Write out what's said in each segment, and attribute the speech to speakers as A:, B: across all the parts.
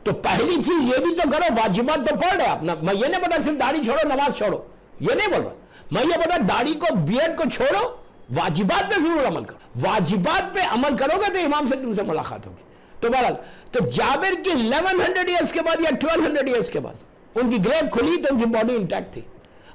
A: تو پہلی چیز یہ بھی تو کرو، واجبات تو پڑھ رہے اپنا. میں یہ نہیں بتا صرف داڑھی چھوڑو نماز چھوڑو، یہ نہیں بول رہا. میں یہ بتا داڑھی کو بیئرڈ کو چھوڑو، واجبات پہ ضرور عمل کرو. واجبات پہ عمل کرو گے تو امام سے تم سے ملاقات ہوگی. تو بہرحال تو جابر کی 1100 ایئرس کے بعد یا 1200 ایئرس کے بعد ان کی گریو کھلی تو ان کی باڈی انٹیکٹ تھی.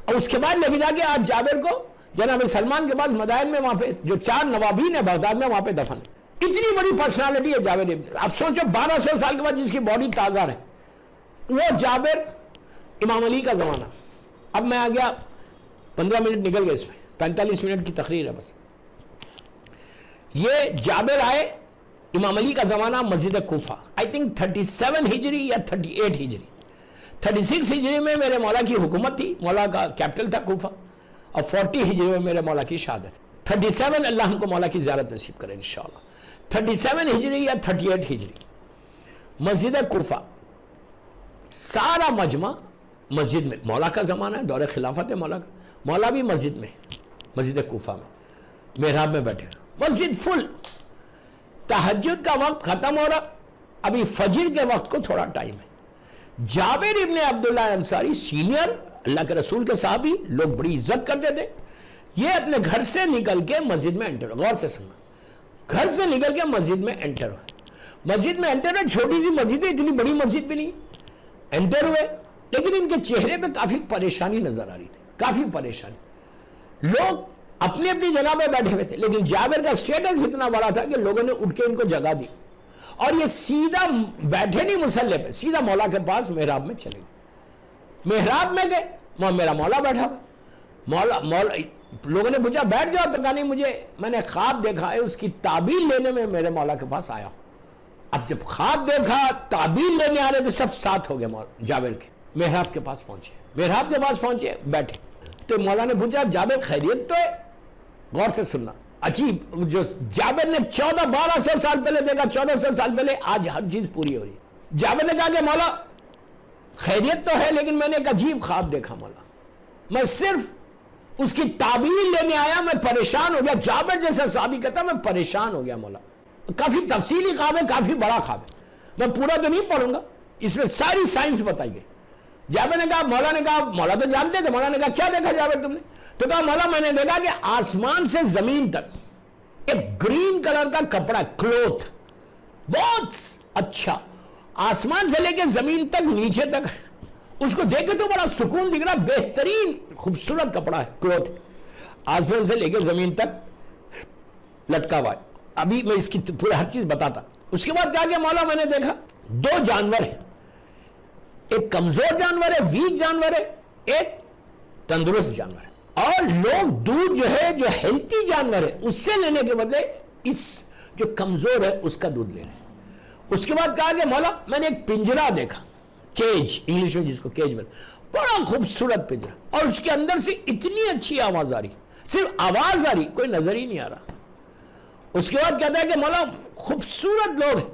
A: اور اس کے بعد لے جا کے آج جابر کو جناب سلمان کے بعد مدائن میں وہاں پہ جو 4 نوابین ہیں بغداد میں وہاں پہ دفن. اتنی بڑی پرسنالٹی ہے جابر. اب سوچو 1200 سال کے بعد جس کی باڈی تازہ ہے وہ جابر. امام علی کا زمانہ. اب میں آ گیا 15 منٹ نکل گئے، اس میں 45 منٹ کی تقریر ہے بس. یہ جابر آئے امام علی کا زمانہ مسجد کوفہ، آئی تھنک 37 ہجری یا 38 ہجری. 36 ہجری میں میرے مولا کی حکومت تھی، مولا کا کیپٹل تھا کوفہ، اور 40 ہجری میں میرے مولا کی شہادت. 37 اللہ ہم کو مولا کی زیارت نصیب کرے انشاءاللہ. 37 ہجری یا 38 ہجری مسجد کوفہ، سارا مجمع مسجد میں. مولا کا زمانہ ہے، دور خلافت ہے مولا کا. مولا بھی مسجد میں، مسجد کوفہ میں محراب میں بیٹھے، مسجد فل. تہجد کا وقت ختم ہو رہا، ابھی فجر کے وقت کو تھوڑا ٹائم ہے. جابر ابن عبداللہ انصاری سینئر اللہ کے رسول کے صحابی، لوگ بڑی عزت کرتے تھے. یہ اپنے گھر سے نکل کے مسجد میں انٹر ہو. غور سے سننا، گھر سے نکل کے مسجد میں انٹر ہوئے. مسجد میں انٹر ہوئے، چھوٹی سی مسجد ہے، اتنی بڑی مسجد بھی نہیں. انٹر ہوئے لیکن ان کے چہرے پہ کافی پریشانی نظر آ رہی تھی، کافی پریشانی. لوگ اپنی اپنی جگہ پہ بیٹھے ہوئے تھے لیکن جابر کا سٹیٹس اتنا بڑا تھا کہ لوگوں نے اٹھ کے ان کو جگہ دی اور یہ سیدھا بیٹھے نہیں مسلح پہ، سیدھا مولا کے پاس محراب میں چلے گئے. محراب میں گئے، وہاں میرا مولا بیٹھا ہوا. مولا لوگوں نے پوچھا بیٹھ جاؤ، تو کہا نہیں میں نے خواب دیکھا ہے، اس کی تعبیر لینے میں میرے مولا کے پاس آیا ہوں. اب جب خواب دیکھا تعبیر لینے آ رہے تو سب ساتھ ہو گئے. جابر کے محراب کے پاس پہنچے، محراب کے پاس پہنچے، بیٹھے. تو مولا نے پوچھا جابر خیریت تو ہے؟ غور سے سننا، عجیب جو جابر نے 1200 سال پہلے دیکھا، 1400 سال پہلے، آج ہر چیز پوری ہو رہی ہے. جابر نے کہا کہ مولا خیریت تو ہے لیکن میں نے ایک عجیب خواب دیکھا مولا، میں صرف اس کی تعبیر لینے آیا، میں پریشان ہو گیا. جابر جیسا صحابی کہتا میں پریشان ہو گیا مولا. کافی تفصیلی خواب ہے، کافی بڑا خواب ہے، میں پورا تو نہیں پڑھوں گا، اس میں ساری سائنس بتائی گئی. جابر نے کہا، مولا نے کہا، مولا تو جانتے تھے. مولا نے کہا کیا دیکھا جابر تم نے؟ تو کہا مولا میں نے دیکھا کہ آسمان سے زمین تک ایک گرین کلر کا کپڑا، کلوتھ، بہت اچھا، آسمان سے لے کے زمین تک نیچے تک. اس کو دیکھ کے تو بڑا سکون دکھ رہا، بہترین خوبصورت کپڑا ہے، کلوتھ، آسمان سے لے کے زمین تک لٹکا ہوا ہے. ابھی میں اس کی پورے ہر چیز بتاتا. اس کے بعد کہا کہ مولا میں نے دیکھا 2 جانور ہیں، ایک کمزور جانور ہے، ویک جانور ہے، ایک تندرست جانور ہے. اور لوگ دودھ جو ہے، جو ہیلتھی جانور ہے، اس سے لینے کے بدلے اس جو کمزور ہے اس کا دودھ لے رہے ہیں. اس کے بعد کہا کہ مولا میں نے ایک پنجرا دیکھا، کیج انگلش میں جس کو کیج میں، بڑا خوبصورت پنجرا، اور اس کے اندر سے اتنی اچھی آواز آ رہی، صرف آواز آ رہی، کوئی نظر ہی نہیں آ رہا. اس کے بعد کہتا ہے کہ مولا خوبصورت لوگ ہیں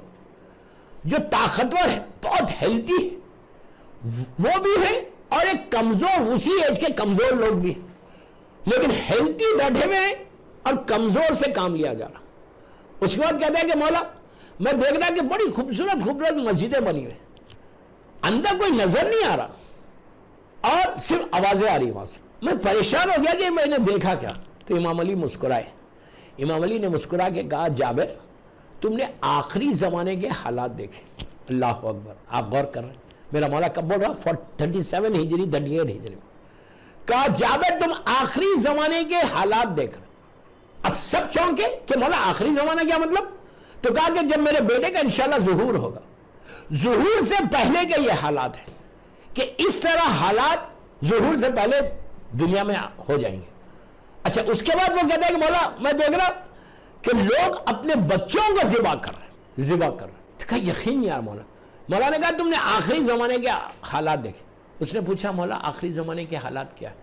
A: جو طاقتور ہیں، بہت ہیلتھی ہے، وہ بھی ہے، اور ایک کمزور، اسی ایج کے کمزور لوگ بھی ہیں لیکن ہیلتھی بیٹھے ہوئے ہیں اور کمزور سے کام لیا جا رہا. اس کے بعد کہتا ہے کہ مولا میں دیکھ رہا کہ بڑی خوبصورت خوبصورت مسجدیں بنی ہوئی، اندر کوئی نظر نہیں آ رہا اور صرف آوازیں آ رہی وہاں سے. میں پریشان ہو گیا کہ میں نے دیکھا کیا. تو امام علی مسکرائے. امام علی نے مسکرا کے کہا جابر تم نے آخری زمانے کے حالات دیکھے. اللہ اکبر. آپ غور کر رہے ہیں میرا مولا کب بول رہا؟ 37 ہجری 38 ہجری میں. کہا جابر تم آخری زمانے کے حالات دیکھ رہے. اب سب چونکے کہ مولا آخری زمانہ کیا مطلب؟ تو کہا کہ جب میرے بیٹے کا انشاءاللہ ظہور ہوگا، ظہور سے پہلے کے یہ حالات ہیں کہ اس طرح حالات ظہور سے پہلے دنیا میں ہو جائیں گے. اچھا اس کے بعد وہ کہتا ہے کہ مولا میں دیکھ رہا کہ لوگ اپنے بچوں کو ذبح کر رہے ہیں. تو کہا یقین نہیں یار مولا. مولا نے کہا تم نے آخری زمانے کے حالات دیکھے. اس نے پوچھا مولا آخری زمانے کے حالات کیا ہے؟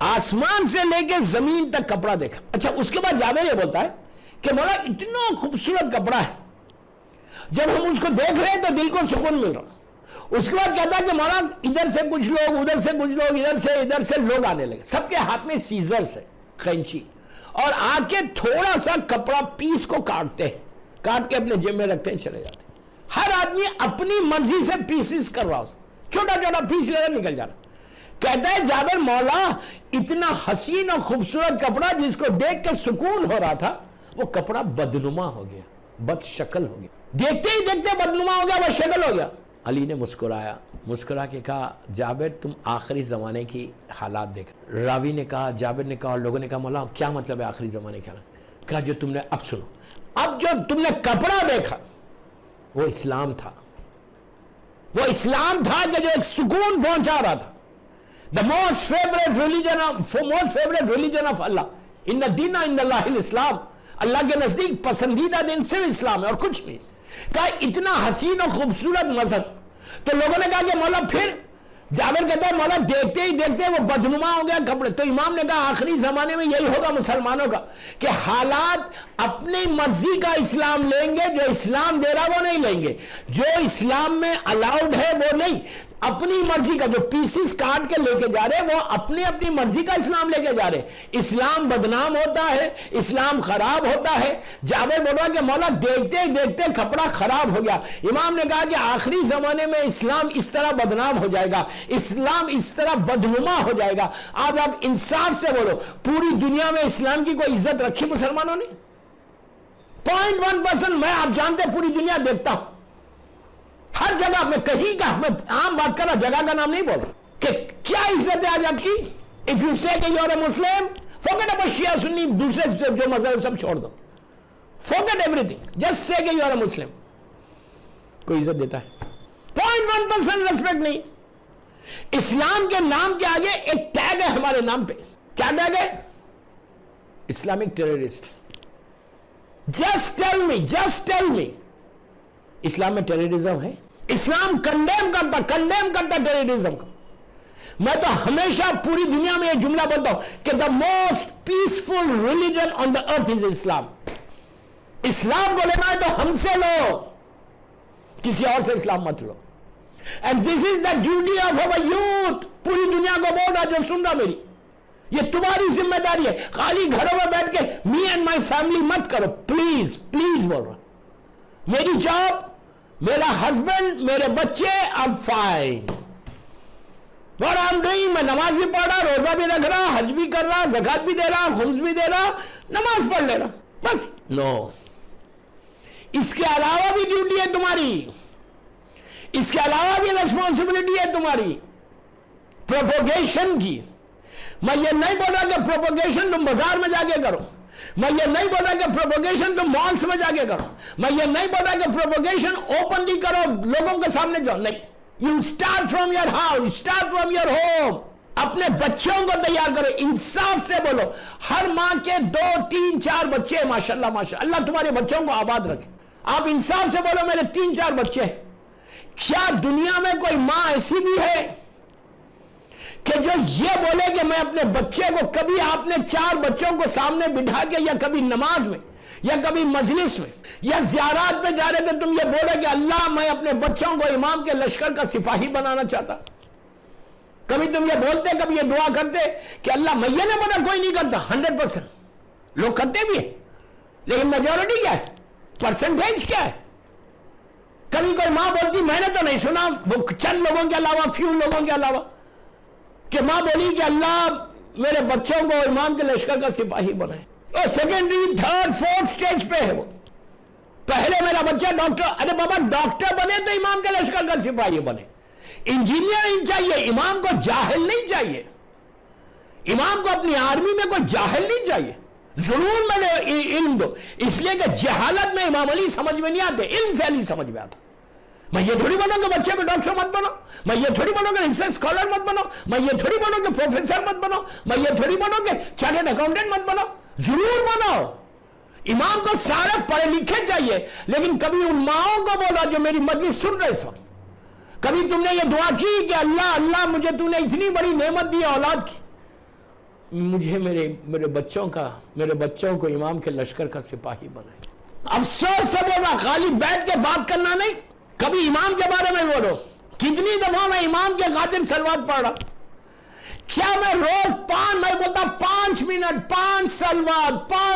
A: آسمان سے لے کے زمین تک کپڑا دیکھا. اچھا اس کے بعد جابر یہ بولتا ہے کہ مولا اتنا خوبصورت کپڑا ہے، جب ہم اس کو دیکھ رہے ہیں تو دل کو سکون مل رہا. اس کے بعد کہتا ہے کہ مولا ادھر سے کچھ لوگ، ادھر سے کچھ لوگ، ادھر سے لوگ آنے لگے، سب کے ہاتھ میں سیزر سے قینچی، اور آ کے تھوڑا سا کپڑا پیس کو کاٹتے ہیں، کاٹ کے اپنے جیب میں رکھتے ہیں، چلے جاتے ہیں. ہر آدمی اپنی مرضی سے پیسز کر رہا، چھوٹا چھوٹا پیس لے کر نکل جا رہا. کہتا ہے جابر مولا اتنا حسین اور خوبصورت کپڑا جس کو دیکھ کے سکون ہو رہا تھا، وہ کپڑا بدنما ہو گیا، بد شکل ہو گیا، دیکھتے ہی دیکھتے بدنما ہو گیا، بد شکل ہو گیا. علی نے مسکرایا، مسکرا کے کہا جابر تم آخری زمانے کی حالات دیکھ. راوی نے کہا، جابر نے کہا اور لوگوں نے کہا مولا کیا مطلب ہے آخری زمانے کے حالات؟ کہا جو تم نے اب سنو، اب جو تم نے کپڑا دیکھا وہ اسلام تھا، وہ اسلام تھا کہ جو ایک سکون پہنچا رہا تھا. The most favorite religion of Allah. ان الدین عند اللہ الاسلام. اللہ کے نزدیک پسندیدہ دین صرف اسلام ہے اور کچھ نہیں. کہا اتنا حسین اور خوبصورت مذہب. تو لوگوں نے کہا کہ مولا پھر؟ جابر کہتا ہے مولا دیکھتے ہی دیکھتے وہ بدنما ہو گیا کپڑے. تو امام نے کہا آخری زمانے میں یہی ہوگا مسلمانوں کا کہ حالات اپنی مرضی کا اسلام لیں گے، جو اسلام دے رہا وہ نہیں لیں گے، جو اسلام میں الاؤڈ ہے وہ نہیں، اپنی مرضی کا جو پیسز کاٹ کے لے کے جا رہے وہ اپنی مرضی کا اسلام لے کے جا رہے. اسلام بدنام ہوتا ہے، اسلام خراب ہوتا ہے. جابر بول رہا کہ مولا دیکھتے ہی دیکھتے کپڑا خراب ہو گیا. امام نے کہا کہ آخری زمانے میں اسلام اس طرح بدنام ہو جائے گا، اسلام اس طرح بدنما ہو جائے گا. آج آپ انصاف سے بولو، پوری دنیا میں اسلام کی کوئی عزت رکھی مسلمانوں نے؟ 0.1% میں آپ جانتے پوری دنیا دیکھتا ہوں ہر جگہ. میں کہیں کا، میں عام بات کر رہا، جگہ کا نام نہیں بول رہا کہ کیا عزت ہے آج آپ کی. اف یو سے کہ you are a Muslim, forget about شیعہ سنی دوسرے جو مذہب سب چھوڑ دو، forget everything, just say کہ یو آر اے مسلم. کوئی عزت دیتا ہے؟ 0.1% ریسپیکٹ نہیں. اسلام کے نام کے آگے ایک ٹیگ ہے ہمارے نام پہ. کیا ٹیگ ہے؟ Islamic terrorist. just tell me اسلام میں ٹیررزم ہے؟ اسلام کنڈیم کرتا ٹیررزم کو. میں تو ہمیشہ پوری دنیا میں یہ جملہ بولتا ہوں کہ the most peaceful religion on the earth is اسلام. اسلام کو لینا ہے تو ہم سے لو، کسی اور سے اسلام مت لو. and this is the duty of our youth. پوری دنیا کو بول رہا جو سن رہا میری، یہ تمہاری ذمہ داری ہے. خالی گھروں میں بیٹھ کے me and my family مت کرو، پلیز بول رہا. میری جاب، میرا ہسبینڈ، میرے بچے، I'm fine. What I'm doing، میں نماز بھی پڑھ رہا، روزہ بھی رکھ رہا، حج بھی کر رہا، زکات بھی دے رہا، خمس بھی دے رہا، نماز پڑھ لے رہا، بس. نو، اس کے علاوہ بھی ڈیوٹی ہے تمہاری، اس کے علاوہ بھی ریسپانسبلٹی ہے تمہاری پروپوگیشن کی. میں یہ نہیں بول رہا کہ پروپوگیشن تم بازار میں جا کے کرو، میں یہ نہیں بول رہا کہ پروپوگیشن تم مالس میں جا کے کرو، میں یہ نہیں بول رہا کہ پروپوگیشن اوپنلی کرو لوگوں کے سامنے جاؤ، نہیں. You start from your house, start from your home. اپنے بچوں کو تیار کرو. انصاف سے بولو، ہر ماں کے 2 3 4 بچے، ماشاءاللہ ماشاءاللہ، اللہ تمہارے بچوں کو آباد رکھے. آپ انصاف سے بولو میرے 3 4 بچے. کیا دنیا میں کوئی ماں ایسی بھی ہے کہ جو یہ بولے کہ میں اپنے بچے کو، کبھی آپ نے 4 بچوں کو سامنے بٹھا کے یا کبھی نماز میں یا کبھی مجلس میں یا زیارات پہ جا رہے تھے تم یہ بولے کہ اللہ میں اپنے بچوں کو امام کے لشکر کا سپاہی بنانا چاہتا؟ کبھی تم یہ بولتے، کبھی یہ دعا کرتے کہ اللہ، میں یہ نہیں بولا کوئی نہیں کرتا، 100% لوگ کرتے بھی ہیں، لیکن میجورٹی کیا ہے، پرسنٹیج کیا ہے؟ کبھی کوئی ماں بولتی، میں نے تو نہیں سنا وہ چند لوگوں کے علاوہ، فیو لوگوں کے علاوہ، کہ ماں بولی کہ اللہ میرے بچوں کو امام کے لشکر کا سپاہی بنائے. اور سیکنڈری 3rd 4th سٹیج پہ ہے وہ. پہلے میرا بچہ ڈاکٹر، ارے بابا ڈاکٹر بنے تو امام کے لشکر کا سپاہی بنے. انجینئر چاہیے، امام کو جاہل نہیں چاہیے. امام کو اپنی آرمی میں کوئی جاہل نہیں چاہیے. ضرور میں نے علم دو، اس لیے کہ جہالت میں امام علی سمجھ میں نہیں آتے، علم سے علی سمجھ میں آتا. میں یہ تھوڑی بولوں کہ بچے کو ڈاکٹر مت بنو، میں یہ تھوڑی بولوں کہ ریسرچ اسکالر مت بنو، میں یہ تھوڑی بولوں کہ پروفیسر مت بنو، میں یہ تھوڑی بولوں کہ چارٹرڈ اکاؤنٹنٹ مت بنو. ضرور بنو. امام کو سارے پڑھے لکھے چاہیے، لیکن کبھی ان ماؤں کو بولا جو میری مجلس سن رہے اس وقت، کبھی تم نے یہ دعا کی کہ اللہ اللہ مجھے تو نے اتنی بڑی نعمت دی اولاد کی، مجھے میرے بچوں کو امام کے لشکر کا سپاہی بنائے. افسوس سے بولا، خالی بیٹھ کے بات کرنا نہیں، کبھی امام کے بارے میں بولو. کتنی دفعہ میں امام کے خاطر سلوات پڑھ رہا، کیا میں روز 5 منٹ 5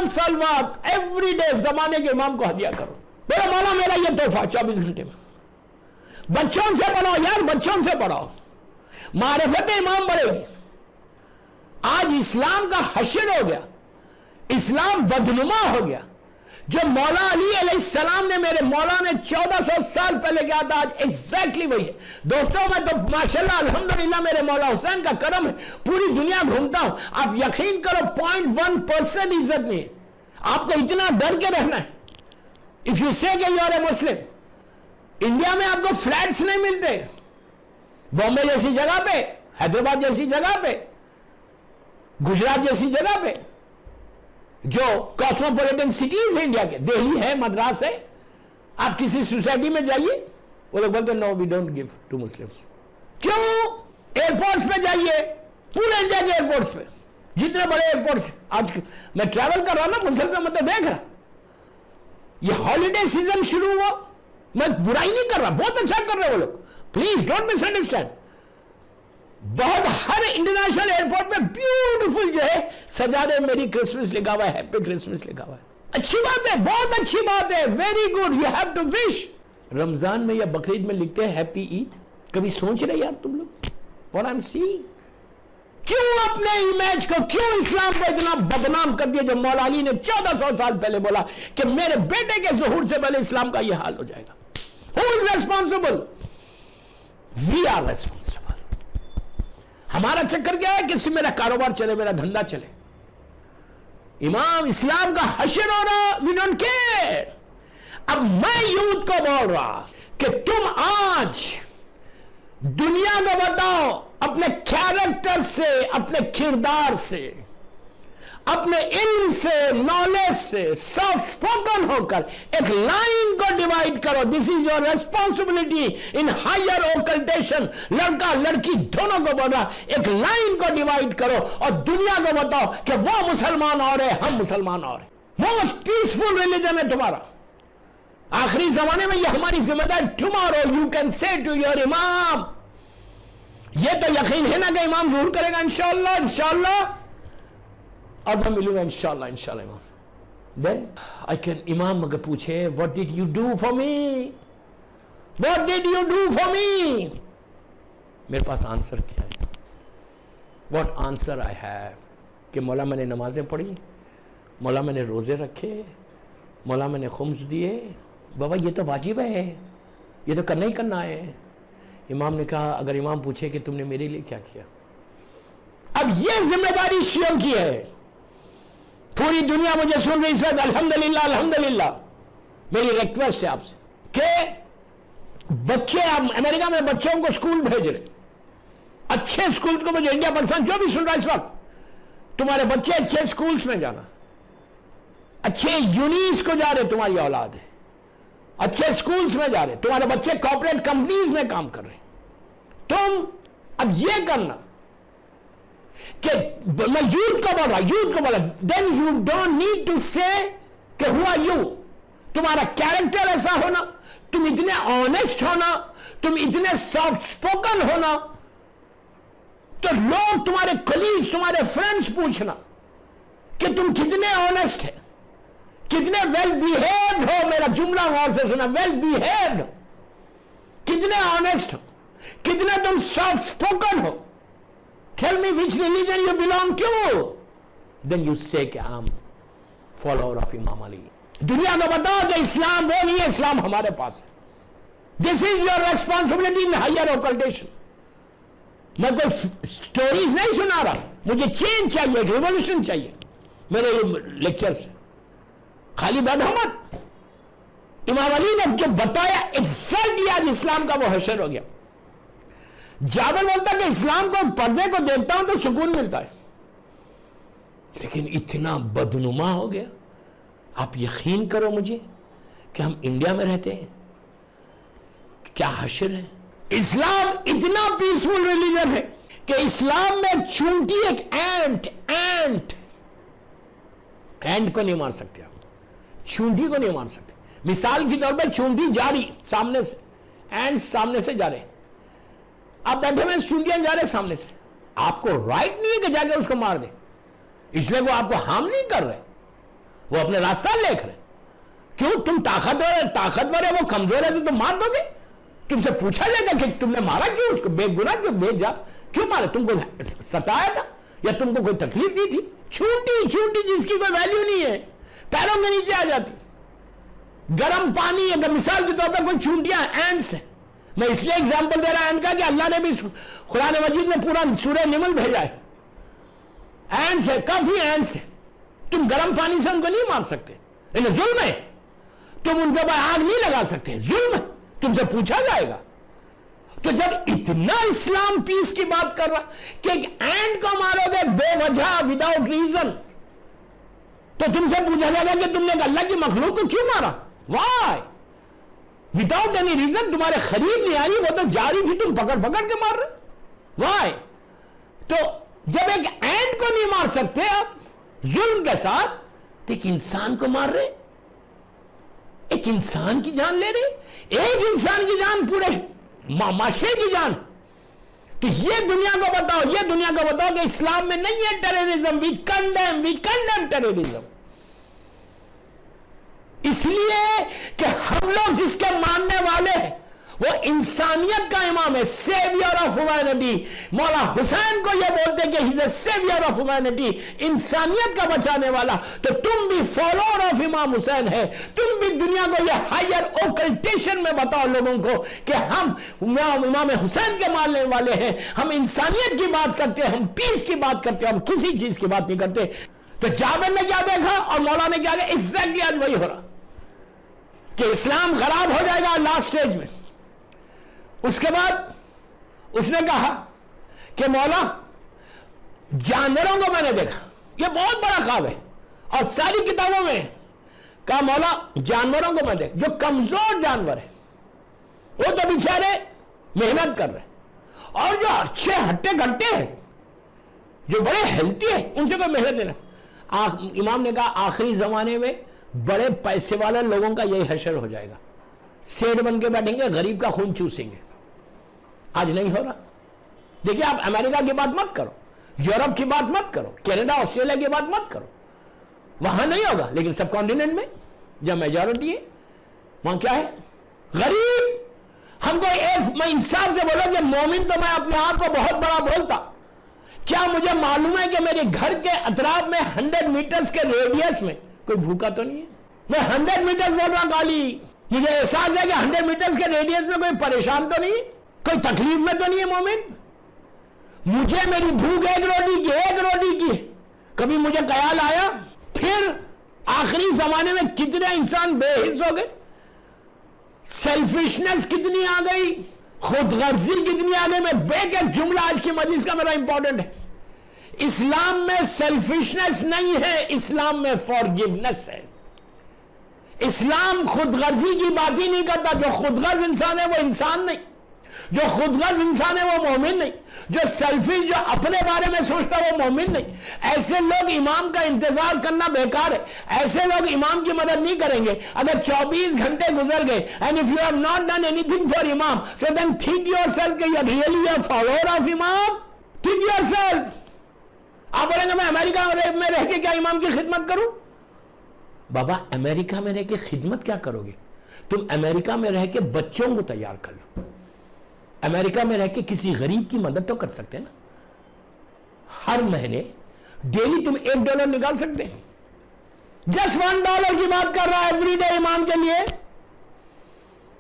A: سلوات ایوری ڈے زمانے کے امام کو ہدیہ کروں. میرا مولا میرا یہ تحفہ 24 گھنٹے میں بچوں سے پڑھو یار، بچوں سے پڑھو، معرفت امام بڑھے گی۔ آج اسلام کا حشر ہو گیا، اسلام بدنما ہو گیا۔ جو مولا علی علیہ السلام نے، میرے مولا نے 1400 سال پہلے کیا تھا، آج ایگزیکٹلی وہی ہے۔ دوستوں میں تو ماشاءاللہ الحمدللہ میرے مولا حسین کا کرم ہے، پوری دنیا گھومتا ہوں، آپ یقین کرو 0.1% عزت نہیں ہے۔ آپ کو اتنا ڈر کے رہنا ہے۔ if you say کہ you are a Muslim، India میں آپ کو فلیٹس نہیں ملتے، بامبے جیسی جگہ پہ، حیدرآباد جیسی جگہ پہ، گجرات جیسی جگہ پہ، جو کاسموپولیٹن سٹیز ہیں انڈیا کے، دہلی ہے، مدراس ہے، آپ کسی سوسائٹی میں جائیے، وہ لوگ بولتے ہیں no we don't give to Muslims. کیوں؟ ایئرپورٹس پہ جائیے، پورے انڈیا کے ایئرپورٹس پہ، جتنے بڑے ایئرپورٹس، آج میں ٹریول کر رہا ہوں نا، مسلسل مطلب دیکھ رہا، یہ ہالیڈے سیزن شروع ہوا، میں برائی نہیں کر رہا، بہت اچھا کر رہے وہ لوگ، پلیز ڈونٹ مس انڈرسٹینڈ۔ بہت ہر انٹرنیشنل ایئرپورٹ میں بیوٹیفل جو ہے سجادے میری کرسمس لکھا ہوا ہے، ہیپی کرسمس لکھا ہوا ہے۔ اچھی بات ہے، بہت اچھی بات ہے، very good, you have to wish. Ramzan میں یا بقرعید میں لکھتے ہیں ہیپی عید، کبھی سوچ رہے یار تم لوگ what I'm seeing؟ کیوں اپنے امیج کو، کیوں اسلام کو اتنا بدنام کر دیا، جو مولا علی نے 1400 سال پہلے بولا کہ میرے بیٹے کے ظہور سے پہلے اسلام کا یہ حال ہو جائے گا۔ Who is responsible؟ We are responsible۔ ہمارا چکر کیا ہے کہ اس سے میرا کاروبار چلے، میرا دھندا چلے۔ امام اسلام کا حشر ہو رہا، وی ڈونٹ کیئر۔ اب میں یوتھ کو بول رہا کہ تم آج دنیا کو بتاؤ اپنے کیریکٹر سے، اپنے کردار سے، اپنے علم سے، نالج سے، سافٹ سپوکن ہو کر ایک لائن کو ڈیوائیڈ کرو۔ This is your responsibility in higher occultation. لڑکا لڑکی دونوں کو بول رہا، ایک لائن کو ڈیوائیڈ کرو اور دنیا کو بتاؤ کہ وہ مسلمان اور ہے، ہم مسلمان اور ہیں۔ موسٹ پیسفل ریلیجن ہے تمہارا۔ آخری زمانے میں یہ ہماری ذمہ داری۔ Tomorrow you can say to your امام، یہ تو یقین ہے نا کہ امام ظہور کرے گا انشاءاللہ، انشاءاللہ، اب میں ملوں گا انشاءاللہ، انشاءاللہ امام۔ Then I can، امام اگر پوچھے what did you do for me، what did you do for me، میرے پاس آنسر کیا ہے؟ what answer I have، کہ مولا میں نے نمازیں پڑھی، مولا میں نے روزے رکھے، مولا میں نے خمس دیے، بابا یہ تو واجب ہے، یہ تو کرنا ہی کرنا ہے۔ امام نے کہا اگر امام پوچھے کہ تم نے میرے لیے کیا کیا؟ اب یہ ذمہ داری شیعوں کی ہے۔ پوری دنیا مجھے سن رہی اس وقت، الحمدللہ الحمدللہ، میری ریکویسٹ ہے آپ سے کہ بچے، آپ امریکہ میں بچوں کو سکول بھیج رہے، اچھے سکولز کو بھیجو۔ انڈیا پاکستان جو بھی سن رہا ہے اس وقت، تمہارے بچے اچھے سکولز میں جانا، اچھے یونیز کو جا رہے، تمہاری اولاد ہے، اچھے سکولز میں جا رہے، تمہارے بچے کارپوریٹ کمپنیز میں کام کر رہے۔ تم اب یہ کرنا کہ میں یوتھ کو بول رہا، یوتھ کو بولا، then you don't need to say کہ ہو آر یو، تمہارا کیریکٹر ایسا ہونا، تم اتنے آنےسٹ ہونا، تم اتنے سافٹ سپوکن ہونا، تو لوگ تمہارے کلیگز، تمہارے فرینڈز پوچھنا کہ تم کتنے آنےسٹ ہیں، کتنے ویل بیہیوڈ ہو۔ میرا جملہ غور سے سنا، ویل بیہیوڈ، کتنے آنےسٹ ہو، کتنے تم soft spoken who. Tell me which religion you belong to. Then you say کہ I'm follower of Imam Ali۔ دنیا کو بتاؤ کہ اسلام وہ نہیں ہے، اسلام ہمارے پاس ہے۔ This is your responsibility in higher occultation۔ میں کوئی سٹوریز نہیں سنا رہا، مجھے چینج چاہیے، ایک ریولوشن چاہیے میرے لیکچر سے۔ خالی بیٹھو مت۔ امام علی نے جو بتایا ایگزیکٹلی آج اسلام کا وہ حشر ہو گیا۔ جابر بولتا کہ اسلام کو پردے کو دیکھتا ہوں تو سکون ملتا ہے، لیکن اتنا بدنما ہو گیا۔ آپ یقین کرو مجھے کہ ہم انڈیا میں رہتے ہیں، کیا حشر ہے۔ اسلام اتنا پیسفل ریلیجن ہے کہ اسلام میں چونٹی ایک اینٹ کو نہیں مار سکتے آپ، چونٹی کو نہیں مار سکتے۔ مثال کی طور پر چونٹی جا رہی سامنے سے، اینٹ سامنے سے جا رہے، آپ بیٹھے ہوئے چونٹیاں جا رہے سامنے سے، آپ کو رائٹ نہیں ہے کہ جا کے اس کو مار دے، اس لیے وہ آپ کو ہارم نہیں کر رہے، وہ اپنے راستہ دیکھ رہے۔ کیوں؟ تم طاقتور ہے، وہ کمزور ہے تو تم مار دو گے، تم سے پوچھا جائے گا کہ تم نے مارا کیوں اس کو؟ بے گناہ کیوں بھیجا؟ کیوں مارا؟ تم کو ستایا تھا یا تم کو کوئی تکلیف دی تھی؟ چھوٹی چھوٹی جس کی کوئی ویلیو نہیں ہے پیروں کے نیچے آ جاتی. گرم پانی، اگر مثال کے طور پر کوئی چونٹیاں اینٹس ہیں، میں اس لیے اگزامپل دے رہا اینٹ کا کہ اللہ نے بھی قرآن مجید میں پورا سورہ نمل بھیجا ہے. اینٹس ہے، کافی اینٹس ہے، تم گرم پانی سے ان کو نہیں مار سکتے، انہیں ظلم ہے. تم ان کے اوپر آگ نہیں لگا سکتے، ظلم ہے، تم سے پوچھا جائے گا. تو جب اتنا اسلام پیس کی بات کر رہا کہ ایک اینٹ کو مارو گے بے وجہ وداؤٹ ریزن، تو تم سے پوچھا جائے گا کہ تم نے اللہ کی مخلوق کو کیوں مارا؟ وائی؟ وداؤٹ اینی ریزن، تمہارے خرید نہیں آئی، وہ تو جاری تھی، تم پکڑ پکڑ کے مار رہے. وائی؟ تو جب ایک اینٹ کو نہیں مار سکتے آپ ظلم کے ساتھ، تو ایک انسان کو مار رہے، ایک انسان کی جان لے رہے، ایک انسان کی جان پورے معاشرے کی جان. تو یہ دنیا کو بتاؤ، یہ دنیا کو بتاؤ کہ اسلام میں نہیں ہے ٹیررزم. وی کنڈیم ٹیررزم. اس لیے کہ ہم لوگ جس کے ماننے والے ہیں وہ انسانیت کا امام ہے، سیویئر آف ہیومینٹی. مولا حسین کو یہ بولتے کہ ہی از اے سیویئر آف ہیومینٹی، انسانیت کا بچانے والا. تو تم بھی فالوور آف امام حسین ہے. تم بھی دنیا کو یہ ہائر اوکلٹیشن میں بتاؤ لوگوں کو کہ ہم امام حسین کے ماننے والے ہیں، ہم انسانیت کی بات کرتے ہیں، ہم پیس کی بات کرتے ہیں، ہم کسی چیز کی بات نہیں کرتے. تو جابر نے کیا دیکھا اور مولا نے کیا کہا؟ ایگزیکٹلی آج وہی ہو رہا کہ اسلام خراب ہو جائے گا لاسٹ سٹیج میں. اس کے بعد اس نے کہا کہ مولا جانوروں کو میں نے دیکھا، یہ بہت بڑا خواب ہے اور ساری کتابوں میں کہا مولا جانوروں کو میں دیکھ، جو کمزور جانور ہیں وہ تو بیچارے محنت کر رہے، اور جو اچھے ہٹے گھٹے ہیں جو بڑے ہیلتھی ہیں ان سے کوئی محنت نہیں رہا. امام نے کہا آخری زمانے میں بڑے پیسے والے لوگوں کا یہی حشر ہو جائے گا، سیٹ بن کے بیٹھیں گے، غریب کا خون چوسیں گے. آج نہیں ہو رہا. دیکھیں آپ امریکہ کی بات مت کرو، یورپ کی بات مت کرو، کینیڈا آسٹریلیا کی بات مت کرو، وہاں نہیں ہوگا. لیکن سب کانٹیننٹ میں جب میجورٹی ہے وہاں کیا ہے؟ غریب. ہم کو ایک میں انصاف سے بولو کہ مومن تو میں اپنے آپ کو بہت بڑا بولتا، کیا مجھے معلوم ہے کہ میرے گھر کے اطراف میں 100 میٹرز کے ریڈیس میں کوئی بھوکا تو نہیں ہے؟ میں 100 میٹرز بول رہا ہوں خالی، مجھے احساس ہے کہ 100 میٹرز کے ریڈیس میں کوئی پریشان تو نہیں ہے، کوئی تکلیف میں تو نہیں ہے مومن. مجھے میری بھوک ایک روٹی کی کبھی مجھے خیال آیا؟ پھر آخری زمانے میں کتنے انسان بے حس ہو گئے، سیلفشنس کتنی آ گئی، خود غرضی کتنی آ گئی. میں ایک جملہ آج کی مجلس کا میرا امپورٹنٹ ہے، اسلام میں سیلفشنس نہیں ہے، اسلام میں فارگیونیس ہے. اسلام خود غرضی کی بات ہی نہیں کرتا. جو خود غرض انسان ہے وہ انسان نہیں، جو خود غرض انسان ہے وہ مومن نہیں، جو سیلفش جو اپنے بارے میں سوچتا ہے وہ مومن نہیں. ایسے لوگ امام کا انتظار کرنا بیکار ہے، ایسے لوگ امام کی مدد نہیں کریں گے. اگر 24 گھنٹے گزر گئے and if you have not done anything for imam, so then think yourself کہ you really a follower of imam. think yourself. آپ بولیں گے میں امریکہ میں رہ کے کیا امام کی خدمت کروں؟ بابا امریکہ میں رہ کے خدمت کیا کرو گے؟ تم امریکہ میں رہ کے بچوں کو تیار کر لو. امریکہ میں رہ کے کسی غریب کی مدد تو کر سکتے ہیں نا. ہر مہینے ڈیلی تم $1 نکال سکتے ہیں. جسٹ $1 کی بات کر رہا ہے ایوری ڈے امام کے لیے،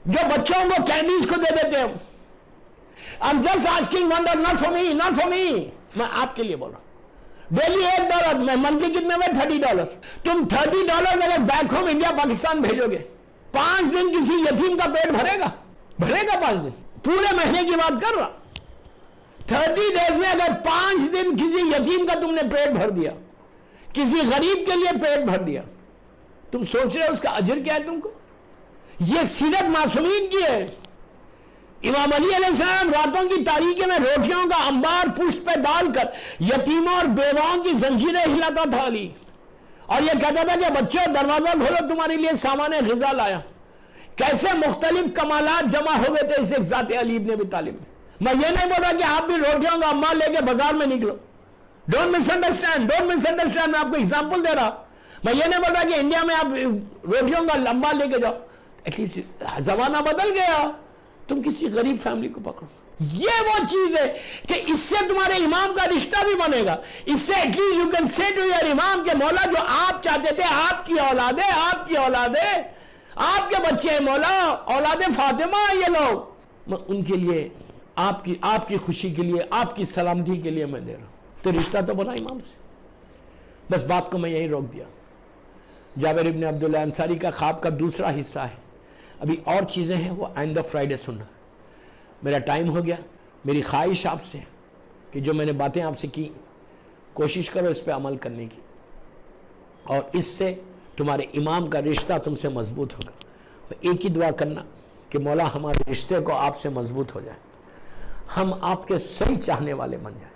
A: جو بچوں کو کینڈیز کو دے دیتے ہیں. I'm just asking $1, not for me. میں آپ کے لیے بول رہا ہوں. ڈیلی $1 میں منتھلی کتنے میں $30. تم $30 اگر بیک ہوم انڈیا پاکستان بھیجو گے، 5 دن کسی یتیم کا پیٹ بھرے گا 5 دن. پورے مہینے کی بات کر رہا. 30 days میں اگر 5 دن کسی یتیم کا تم نے پیٹ بھر دیا، کسی غریب کے لیے پیٹ بھر دیا، تم سوچ رہے ہو اس کا اجر کیا ہے تم کو؟ یہ سیرت معصومین کی ہے. امام علی علیہ السلام راتوں کی تاریکی میں روٹیوں کا انبار پشت پہ ڈال کر یتیموں اور بیواؤں کی زنجیریں ہلاتا تھا علی، اور یہ کہتا تھا کہ بچوں دروازہ کھولو تمہارے لیے سامان غذا لایا. کیسے مختلف کمالات جمع ہو گئے تھے اس ایک ذات علی ابن ابی طالب میں. میں یہ نہیں بول رہا کہ آپ بھی روٹیوں کا انبار لے کے بازار میں نکلو. Don't miss understand. میں آپ کو ایگزامپل دے رہا. میں یہ نہیں بول رہا کہ انڈیا میں آپ روٹیوں کا انبار لے کے جاؤ. ایٹ لیسٹ زمانہ بدل گیا. تم کسی غریب فیملی کو پکڑو. یہ وہ چیز ہے کہ اس سے تمہارے امام کا رشتہ بھی بنے گا. اس سے at least you can say to your امام کہ مولا جو آپ چاہتے تھے آپ کی اولاد ہے، آپ کی اولاد ہے، آپ کے بچے ہیں مولا، اولاد فاطمہ یہ لوگ، میں ان کے لیے آپ کی خوشی کے لیے، آپ کی سلامتی کے لیے میں دے رہا ہوں. تو رشتہ تو بنا امام سے. بس بات کو میں یہی روک دیا. جابر ابن عبداللہ انصاری کا خواب کا دوسرا حصہ ہے. ابھی اور چیزیں ہیں وہ آئندہ فرائیڈے سننا. میرا ٹائم ہو گیا. میری خواہش آپ سے کہ جو میں نے باتیں آپ سے کی کوشش کرو اس پہ عمل کرنے کی، اور اس سے تمہارے امام کا رشتہ تم سے مضبوط ہوگا. ایک ہی دعا کرنا کہ مولا ہمارے رشتے کو آپ سے مضبوط ہو جائے، ہم آپ کے صحیح چاہنے والے بن جائیں.